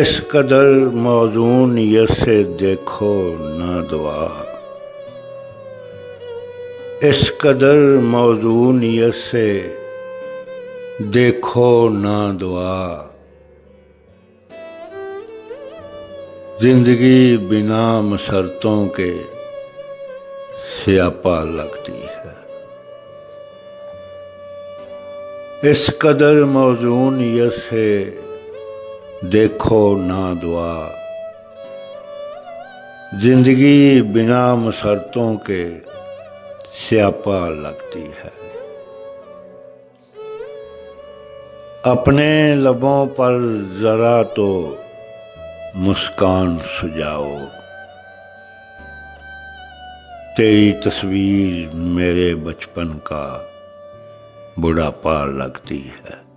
इस कदर मौजूनियत से देखो ना दुआ, इस कदर मौजूनियत से देखो ना दुआ। जिंदगी बिना मसरतों के स्यापा लगती है। इस कदर मौजूनियत से देखो ना दुआ। जिंदगी बिना मसरतों के स्यापा लगती है। अपने लबों पर जरा तो मुस्कान सुझाओ, तेरी तस्वीर मेरे बचपन का बुढ़ापा लगती है।